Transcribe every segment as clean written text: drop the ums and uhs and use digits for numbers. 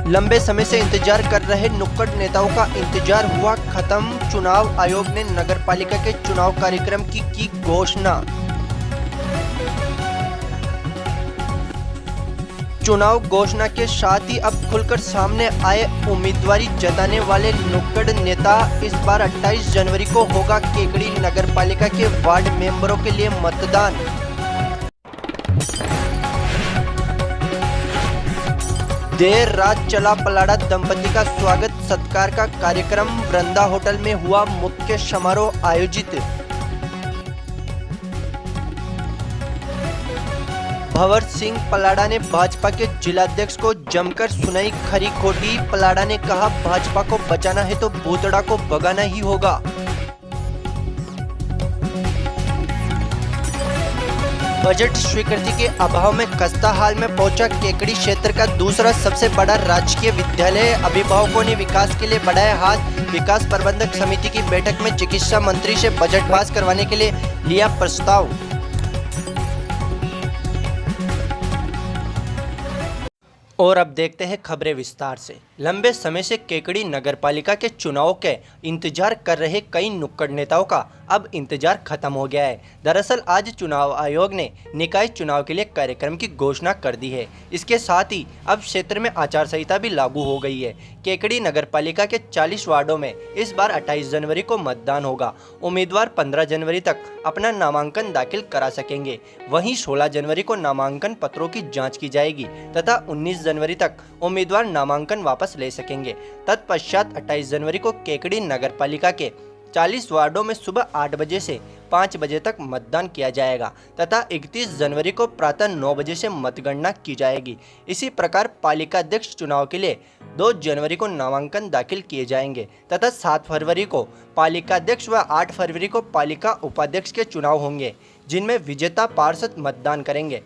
लंबे समय से इंतजार कर रहे नुक्कड़ नेताओं का इंतजार हुआ खत्म। चुनाव आयोग ने नगरपालिका के चुनाव कार्यक्रम की घोषणा। चुनाव घोषणा के साथ ही अब खुलकर सामने आए उम्मीदवारी जताने वाले नुक्कड़ नेता। इस बार 28 जनवरी को होगा केकड़ी नगरपालिका के वार्ड मेंबरों के लिए मतदान। देर रात चला पलाड़ा दंपति का स्वागत सत्कार का कार्यक्रम। वृंदा होटल में हुआ मुख्य समारोह आयोजित। भंवर सिंह पलाड़ा ने भाजपा के जिलाध्यक्ष को जमकर सुनाई खरी खोटी। पलाड़ा ने कहा, भाजपा को बचाना है तो भूतड़ा को भगाना ही होगा। बजट स्वीकृति के अभाव में खस्ता हाल में पहुंचा केकड़ी क्षेत्र का दूसरा सबसे बड़ा राजकीय विद्यालय। अभिभावकों ने विकास के लिए बढ़ाया हाथ। विकास प्रबंधक समिति की बैठक में चिकित्सा मंत्री से बजट पास करवाने के लिए लिया प्रस्ताव। और अब देखते हैं खबरें विस्तार से। लंबे समय से केकड़ी नगरपालिका के चुनाव के इंतजार कर रहे कई नुक्कड़ नेताओं का अब इंतजार खत्म हो गया है। दरअसल आज चुनाव आयोग ने निकाय चुनाव के लिए कार्यक्रम की घोषणा कर दी है। इसके साथ ही अब क्षेत्र में आचार संहिता भी लागू हो गई है। केकड़ी नगरपालिका के 40 वार्डों में इस बार 28 जनवरी को मतदान होगा। उम्मीदवार 15 जनवरी तक अपना नामांकन दाखिल करा सकेंगे। वहीं 16 जनवरी को नामांकन पत्रों की जाँच की जाएगी तथा 19 जनवरी तक उम्मीदवार नामांकन वापस ले सकेंगे। तत्पश्चात 28 जनवरी को केकड़ी नगरपालिका के 40 वार्डों में सुबह 8 बजे से 5 बजे तक मतदान किया जाएगा तथा 31 जनवरी को प्रातः 9 बजे से मतगणना की जाएगी। इसी प्रकार पालिका अध्यक्ष चुनाव के लिए 2 जनवरी को नामांकन दाखिल किए जाएंगे तथा 7 फरवरी को पालिका अध्यक्ष व 8 फरवरी को पालिका उपाध्यक्ष के चुनाव होंगे, जिनमें विजेता पार्षद मतदान करेंगे।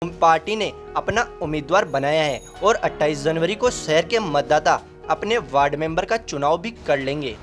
पार्टी ने अपना उम्मीदवार बनाया है और 28 जनवरी को शहर के मतदाता अपने वार्ड मेंबर का चुनाव भी कर लेंगे।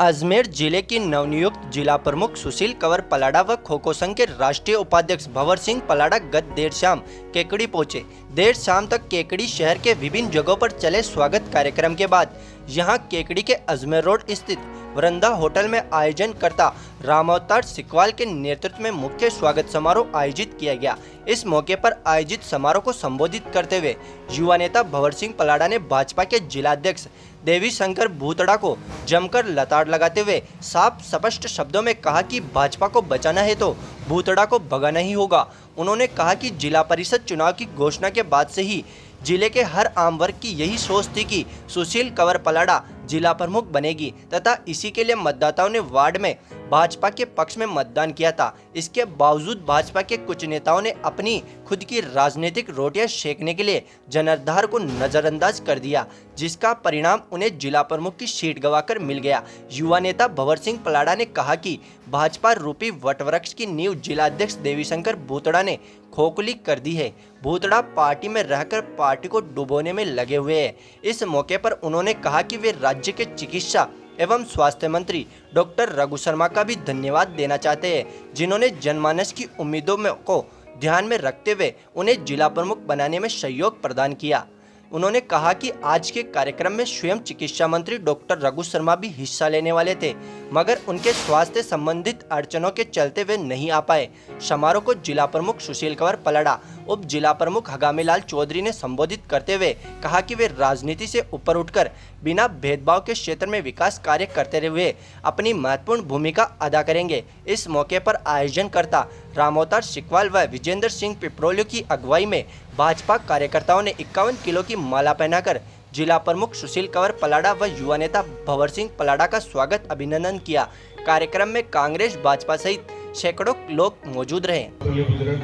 अजमेर जिले की नवनियुक्त जिला प्रमुख सुशील कंवर पलाड़ा व खो खो संघ के राष्ट्रीय उपाध्यक्ष भंवर सिंह पलाड़ा गत देर शाम केकड़ी पहुंचे। देर शाम तक केकड़ी शहर के विभिन्न जगहों पर चले स्वागत कार्यक्रम के बाद यहां केकड़ी के अजमेर रोड स्थित वृंदा होटल में आयोजन करता रामावतार सिकवाल के नेतृत्व में मुख्य स्वागत समारोह आयोजित किया गया। इस मौके पर आयोजित समारोह को संबोधित करते हुए युवा नेता भंवर सिंह पलाड़ा ने भाजपा के जिलाध्यक्ष देवी शंकर भूतड़ा को जमकर लताड़ लगाते हुए साफ स्पष्ट शब्दों में कहा कि भाजपा को बचाना है तो भूतड़ा को भगाना ही होगा। उन्होंने कहा कि जिला परिषद चुनाव की घोषणा के बाद से ही जिले के हर आम वर्ग की यही सोच थी कि सुशील कंवर पलाड़ा जिला प्रमुख बनेगी तथा इसी के लिए मतदाताओं ने वार्ड में भाजपा के पक्ष में मतदान किया था। इसके बावजूद भाजपा के कुछ नेताओं ने अपनी खुद की राजनीतिक रोटियां सेकने के लिए जनार्दन को नजरअंदाज कर दिया, जिसका परिणाम उन्हें जिला प्रमुख की सीट गंवाकर मिल गया। युवा नेता भंवर सिंह पलाड़ा ने कहा कि भाजपा रूपी वटवृक्ष की नींव जिलाध्यक्ष देवीशंकर भूतड़ा ने खोखली कर दी है। भूतड़ा पार्टी में रहकर पार्टी को डुबोने में लगे हुए हैं। इस मौके पर उन्होंने कहा कि वे राज्य के चिकित्सा एवं स्वास्थ्य मंत्री डॉक्टर रघु शर्मा का भी धन्यवाद देना चाहते हैं, जिन्होंने जनमानस की उम्मीदों को ध्यान में रखते हुए उन्हें जिला प्रमुख बनाने में सहयोग प्रदान किया। उन्होंने कहा कि आज के कार्यक्रम में स्वयं चिकित्सा मंत्री डॉक्टर रघु शर्मा भी हिस्सा लेने वाले थे, मगर उनके स्वास्थ्य संबंधित अड़चनों के चलते वे नहीं आ पाए। समारोह को जिला प्रमुख सुशील कंवर पलाड़ा, उप जिला प्रमुख हगामीलाल चौधरी ने संबोधित करते हुए कहा कि वे राजनीति से ऊपर उठकर बिना भेदभाव के क्षेत्र में विकास कार्य करते हुए अपनी महत्वपूर्ण भूमिका अदा करेंगे। इस मौके पर आयोजनकर्ता रामोतार सिकवाल व विजेंद्र सिंह पिपरोलियो की अगुवाई में भाजपा कार्यकर्ताओं ने 51 किलो की माला पहनाकर जिला प्रमुख सुशील कंवर पलाड़ा व युवा नेता भंवर सिंह पलाड़ा का स्वागत अभिनंदन किया। कार्यक्रम में कांग्रेस भाजपा सहित सैकड़ों लोग मौजूद रहे।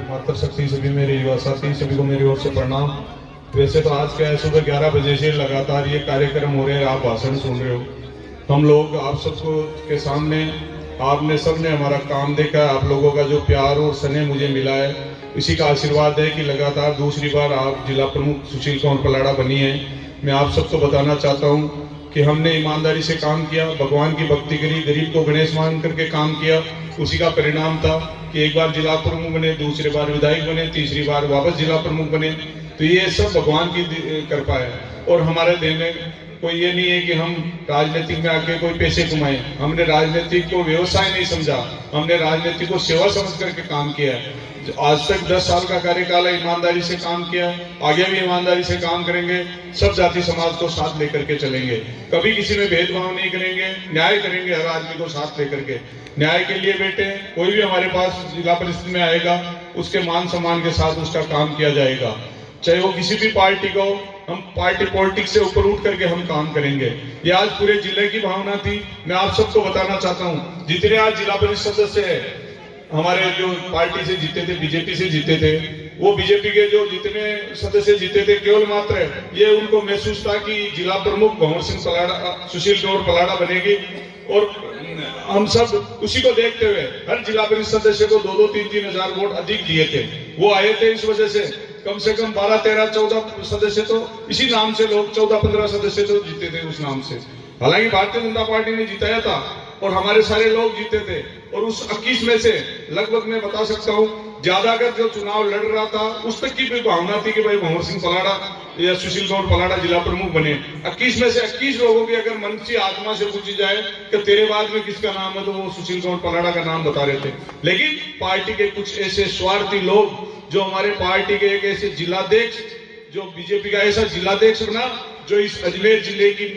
मातृशक्ति सभी मेरे युवा साथी सभी को मेरी ओर से प्रणाम। वैसे तो आज क्या है, सुबह 11 बजे से लगातार ये कार्यक्रम हो रहे हैं, आप भाषण सुन रहे हो। हम लोग आप सबको के सामने, आपने सबने हमारा काम देखा, आप लोगों का जो प्यार और स्नेह मुझे मिला है, इसी का आशीर्वाद है कि लगातार दूसरी बार आप जिला प्रमुख सुशील कंवर पलाड़ा बनी है। मैं आप सबको बताना चाहता हूँ कि हमने ईमानदारी से काम किया, भगवान की भक्ति करी, गरीब को गणेश मान करके काम किया। उसी का परिणाम था कि एक बार जिला प्रमुख बने, दूसरी बार विधायक बने, तीसरी बार वापस जिला प्रमुख बने। तो ये सब भगवान की कृपा है और हमारे देन में कोई ये नहीं है कि हम राजनीतिक में आके कोई पैसे कमाएं। हमने राजनीतिक को व्यवसाय नहीं समझा, हमने राजनीति को सेवा समझ करके काम किया है। आज तक 10 साल का कार्यकाल है, ईमानदारी से काम किया, आगे भी ईमानदारी से काम करेंगे। सब जाति समाज को साथ लेकर के चलेंगे, कभी किसी में भेदभाव नहीं करेंगे, न्याय करेंगे, हर आदमी को साथ लेकर के। न्याय के लिए बेटे कोई भी हमारे पास जिला परिषद में आएगा, उसके मान सम्मान के साथ उसका काम किया जाएगा, चाहे वो किसी भी पार्टी को। हम पार्टी पॉलिटिक्स से ऊपर उठ करके हम काम करेंगे। ये आज पूरे जिले की भावना थी। मैं आप सबको बताना चाहता हूँ, जितने आज जिला परिषद सदस्य है हमारे, जो पार्टी से जीते थे, बीजेपी से जीते थे, वो बीजेपी के जो जितने सदस्य जीते थे, केवल मात्र ये उनको महसूस था कि जिला प्रमुख भंवर सिंह पलाड़ा, सुशील कंवर पलाड़ा बनेगी। और हम सब उसी को देखते हुए हर जिला परिषद सदस्य को 2-2, 3-3 हजार वोट अधिक दिए थे। वो आए थे इस वजह से कम 12, 13, 14 सदस्य तो इसी नाम से लोग 14, 15 सदस्य तो जीते थे उस नाम से। हालांकि भारतीय जनता पार्टी ने जिताया था और हमारे सारे लोग जीते थे। और उस 21 में से लगभग मैं बता सकता हूँ, ज्यादातर जो चुनाव लड़ रहा था उस तक की भी भावना थी कि भाई भंवर सिंह पलाड़ा या सुशील कंवर पलाड़ा जिला प्रमुख बने। 21 में से 21 लोगों की अगर मन की आत्मा से पूछी जाए कि तेरे बाद में किसका नाम है, तो वो सुशील कंवर पलाड़ा का नाम बता रहे थे। लेकिन पार्टी के कुछ ऐसे स्वार्थी लोग, जो हमारे पार्टी के एक ऐसे जिलाध्यक्ष, जो बीजेपी का ऐसा जिलाध्यक्ष बना, जो इस अजमेर जिले की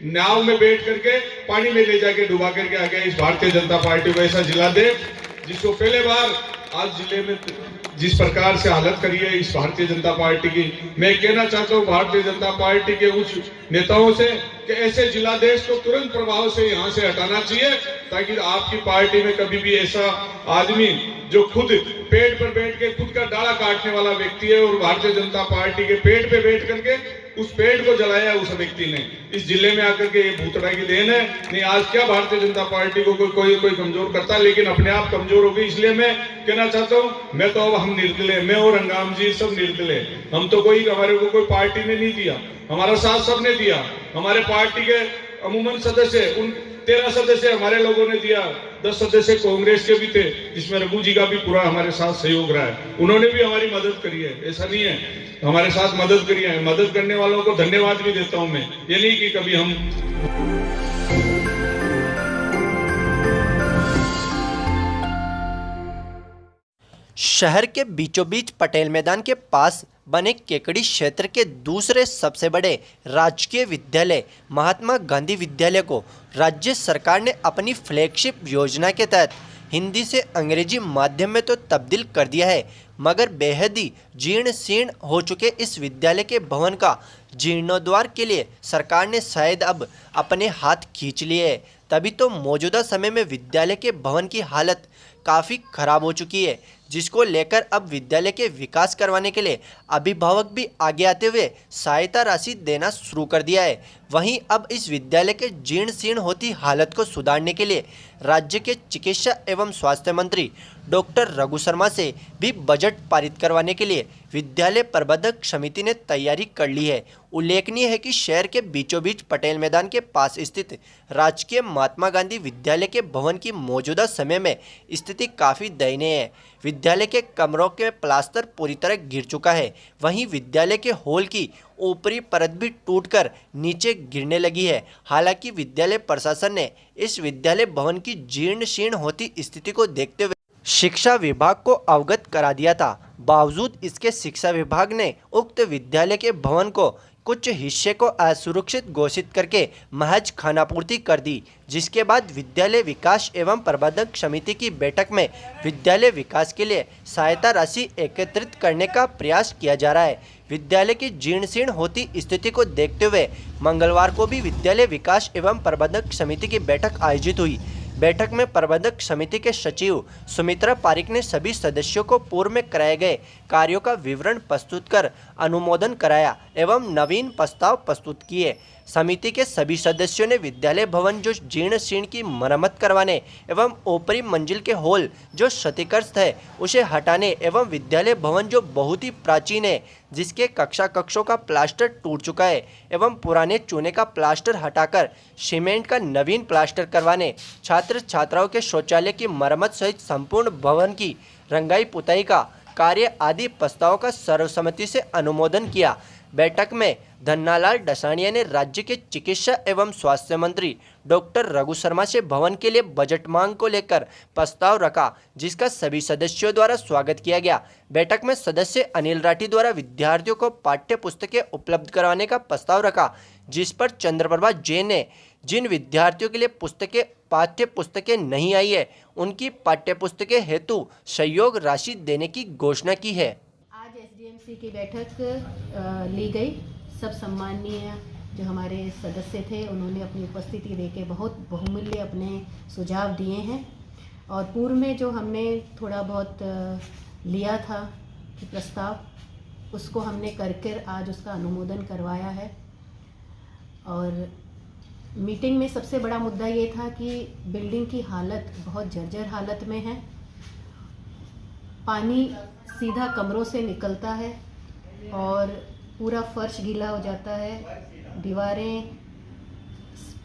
नाव में बैठ करके पानी में ले जाके डुबा करके आ गया इस भारतीय जनता पार्टी को, ऐसा जिलाध्यक्ष जिसको पहले बार आज जिले में जिस प्रकार से हालत करी है इस भारतीय जनता पार्टी की। मैं कहना चाहता हूँ भारतीय जनता पार्टी के उच्च नेताओं से कि ऐसे जिलाध्यक्ष को तुरंत प्रभाव से यहाँ से हटाना चाहिए, ताकि आपकी पार्टी में कभी भी ऐसा आदमी जो खुद पेट पर बैठ के खुद का डाला काटने वाला व्यक्ति है, और भारतीय जनता पार्टी के पेट पे बैठ करके उस पेड़ को जलाया उस व्यक्ति ने, इस जिले में आकर के ये भूतड़ा की देन है। नहीं आज क्या भारतीय जनता पार्टी को कोई कमजोर करता है, लेकिन अपने आप कमजोर हो गई। इसलिए मैं कहना चाहता हूँ, मैं तो अब हम निर्दल है, मैं और हंगाम जी सब निर्दल है। हम तो कोई, हमारे को कोई पार्टी ने नहीं दिया, हमारा साथ सबने दिया। हमारे पार्टी के अमूमन सदस्य, उन 13 सदस्य हमारे लोगों ने दिया, 10 सदस्य कांग्रेस के भी थे, जिसमें रघु जी का भी पूरा हमारे साथ सहयोग रहा है। उन्होंने भी हमारी मदद करी है, ऐसा नहीं है, हमारे साथ मदद करी है। मदद करने वालों को धन्यवाद भी देता हूं मैं, ये नहीं कि कभी हम शहर के बीचों बीच पटेल मैदान के पास बने केकड़ी क्षेत्र के दूसरे सबसे बड़े राजकीय विद्यालय महात्मा गांधी विद्यालय को राज्य सरकार ने अपनी फ्लैगशिप योजना के तहत हिंदी से अंग्रेजी माध्यम में तो तब्दील कर दिया है, मगर बेहद ही जीर्ण शीर्ण हो चुके इस विद्यालय के भवन का जीर्णोद्धार के लिए सरकार ने शायद अब अपने हाथ खींच लिए हैं। तभी तो मौजूदा समय में विद्यालय के भवन की हालत काफ़ी खराब हो चुकी है, जिसको लेकर अब विद्यालय के विकास करवाने के लिए अभिभावक भी आगे आते हुए सहायता राशि देना शुरू कर दिया है। वहीं अब इस विद्यालय के जीर्ण शीर्ण होती हालत को सुधारने के लिए राज्य के चिकित्सा एवं स्वास्थ्य मंत्री डॉक्टर रघु शर्मा से भी बजट पारित करवाने के लिए विद्यालय प्रबंधक समिति ने तैयारी कर ली है। उल्लेखनीय है कि शहर के बीचों बीच पटेल मैदान के पास स्थित राजकीय महात्मा गांधी विद्यालय के भवन की मौजूदा समय में स्थिति काफ़ी दयनीय है। विद्यालय के कमरों के प्लास्टर पूरी तरह गिर चुका है। वहीं विद्यालय के हॉल की ऊपरी परत भी टूटकर नीचे गिरने लगी है। हालांकि विद्यालय प्रशासन ने इस विद्यालय भवन की जीर्ण शीर्ण होती स्थिति को देखते हुए शिक्षा विभाग को अवगत करा दिया था। बावजूद इसके शिक्षा विभाग ने उक्त विद्यालय के भवन को कुछ हिस्से को असुरक्षित घोषित करके महज खानापूर्ति कर दी, जिसके बाद विद्यालय विकास एवं प्रबंधक समिति की बैठक में विद्यालय विकास के लिए सहायता राशि एकत्रित करने का प्रयास किया जा रहा है। विद्यालय की जीर्ण शीर्ण होती स्थिति को देखते हुए मंगलवार को भी विद्यालय विकास एवं प्रबंधक समिति की बैठक आयोजित हुई। बैठक में प्रबंधक समिति के सचिव सुमित्रा पारिक ने सभी सदस्यों को पूर्व में कराए गए कार्यों का विवरण प्रस्तुत कर अनुमोदन कराया एवं नवीन प्रस्ताव प्रस्तुत किए। समिति के सभी सदस्यों ने विद्यालय भवन जो जीर्ण शीर्ण की मरम्मत करवाने एवं ऊपरी मंजिल के हॉल जो क्षतिग्रस्त है उसे हटाने एवं विद्यालय भवन जो बहुत ही प्राचीन है, जिसके कक्षों का प्लास्टर टूट चुका है एवं पुराने चूने का प्लास्टर हटाकर सीमेंट का नवीन प्लास्टर करवाने, छात्र छात्राओं के शौचालय की मरम्मत सहित संपूर्ण भवन की रंगाई पुताई का कार्य आदि प्रस्तावों का सर्वसम्मति से अनुमोदन किया। बैठक में धन्नालाल डसानिया ने राज्य के चिकित्सा एवं स्वास्थ्य मंत्री डॉक्टर रघु शर्मा से भवन के लिए बजट मांग को लेकर प्रस्ताव रखा, जिसका सभी सदस्यों द्वारा स्वागत किया गया। बैठक में सदस्य अनिल राठी द्वारा विद्यार्थियों को पाठ्य पुस्तकें उपलब्ध करवाने का प्रस्ताव रखा, जिस पर चंद्रप्रभा जैन ने जिन विद्यार्थियों के लिए पाठ्य पुस्तकें नहीं आई है उनकी पाठ्य पुस्तकें हेतु सहयोग राशि देने की घोषणा की है। आज एसडीएमसी की बैठक ली गई। सब सम्माननीय जो हमारे सदस्य थे उन्होंने अपनी उपस्थिति देके बहुत बहुमूल्य अपने सुझाव दिए हैं और पूर्व में जो हमने थोड़ा बहुत लिया था कि प्रस्ताव उसको हमने कर आज उसका अनुमोदन करवाया है। और मीटिंग में सबसे बड़ा मुद्दा ये था कि बिल्डिंग की हालत बहुत जर्जर हालत में है। पानी सीधा कमरों से निकलता है और पूरा फर्श गीला हो जाता है, दीवारें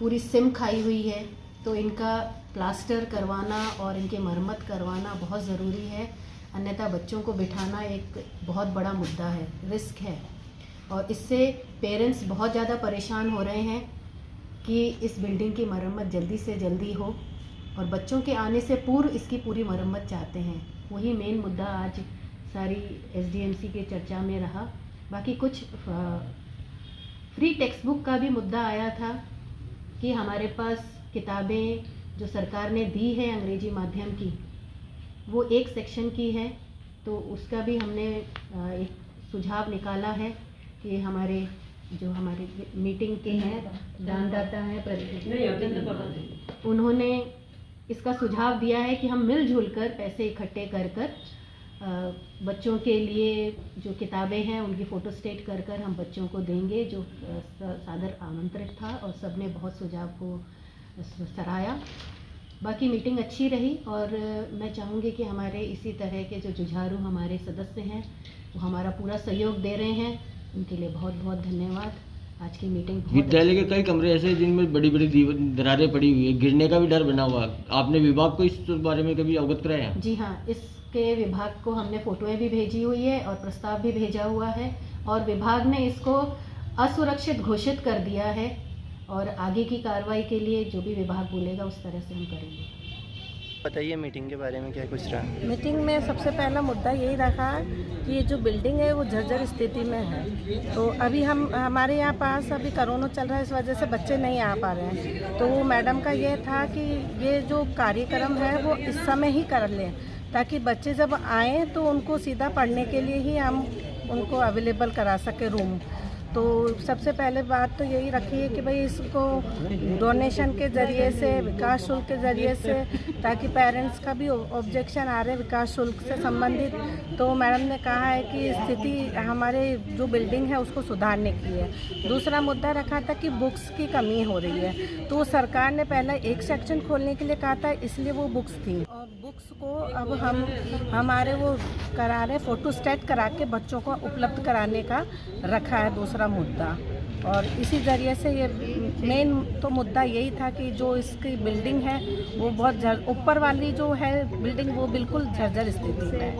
पूरी सिम खाई हुई है, तो इनका प्लास्टर करवाना और इनकी मरम्मत करवाना बहुत ज़रूरी है, अन्यथा बच्चों को बिठाना एक बहुत बड़ा मुद्दा है, रिस्क है। और इससे पेरेंट्स बहुत ज़्यादा परेशान हो रहे हैं कि इस बिल्डिंग की मरम्मत जल्दी से जल्दी हो और बच्चों के आने से पूर्व इसकी पूरी मरम्मत चाहते हैं। वही मेन मुद्दा आज सारी एसडीएमसी के चर्चा में रहा। बाकी कुछ फ्री टेक्स्ट बुक का भी मुद्दा आया था कि हमारे पास किताबें जो सरकार ने दी है अंग्रेजी माध्यम की वो एक सेक्शन की है, तो उसका भी हमने एक सुझाव निकाला है कि हमारे मीटिंग के हैं दानदाता हैं उन्होंने इसका सुझाव दिया है कि हम मिलजुल कर पैसे इकट्ठे कर बच्चों के लिए जो किताबें हैं उनकी फ़ोटो स्टेट कर हम बच्चों को देंगे, जो सादर आमंत्रित था और सब ने बहुत सुझाव को सराहा। बाकी मीटिंग अच्छी रही और मैं चाहूँगी कि हमारे इसी तरह के जो जुझारू हमारे सदस्य हैं वो हमारा पूरा सहयोग दे रहे हैं, उनके लिए बहुत बहुत धन्यवाद। आज की मीटिंग विद्यालय के कई कमरे ऐसे हैं जिनमें बड़ी बड़ी दरारें पड़ी हुई है, गिरने का भी डर बना हुआ है। आपने विभाग को इस बारे में कभी अवगत कराया? जी हाँ, इसके विभाग को हमने फ़ोटोएं भी भेजी हुई है और प्रस्ताव भी भेजा हुआ है और विभाग ने इसको असुरक्षित घोषित कर दिया है और आगे की कार्रवाई के लिए जो भी विभाग बोलेगा उस तरह से हम करेंगे। बताइए मीटिंग के बारे में क्या कुछ रहा? मीटिंग में सबसे पहला मुद्दा यही रखा कि ये जो बिल्डिंग है वो जर्जर स्थिति में है, तो अभी हमारे यहाँ पास अभी कोरोना चल रहा है, इस वजह से बच्चे नहीं आ पा रहे हैं। तो वो मैडम का ये था कि ये जो कार्यक्रम है वो इस समय ही कर लें ताकि बच्चे जब आएँ तो उनको सीधा पढ़ने के लिए ही हम उनको अवेलेबल करा सके रूम। तो सबसे पहले बात तो यही रखी है कि भाई इसको डोनेशन के ज़रिए से, विकास शुल्क के ज़रिए से, ताकि पेरेंट्स का भी ऑब्जेक्शन आ रहे विकास शुल्क से संबंधित, तो मैडम ने कहा है कि स्थिति हमारे जो बिल्डिंग है उसको सुधारने की है। दूसरा मुद्दा रखा था कि बुक्स की कमी हो रही है, तो सरकार ने पहले एक सेक्शन खोलने के लिए कहा था, इसलिए वो बुक्स थी, और बुक्स को अब हम हमारे वो करा रहे फोटोस्टेट करा के बच्चों को उपलब्ध कराने का रखा है दूसरा मुद्दा। और इसी ज़रिए से ये मेन तो मुद्दा यही था कि जो इसकी बिल्डिंग है वो बहुत ऊपर वाली जो है बिल्डिंग वो बिल्कुल जर्जर स्थिति में है।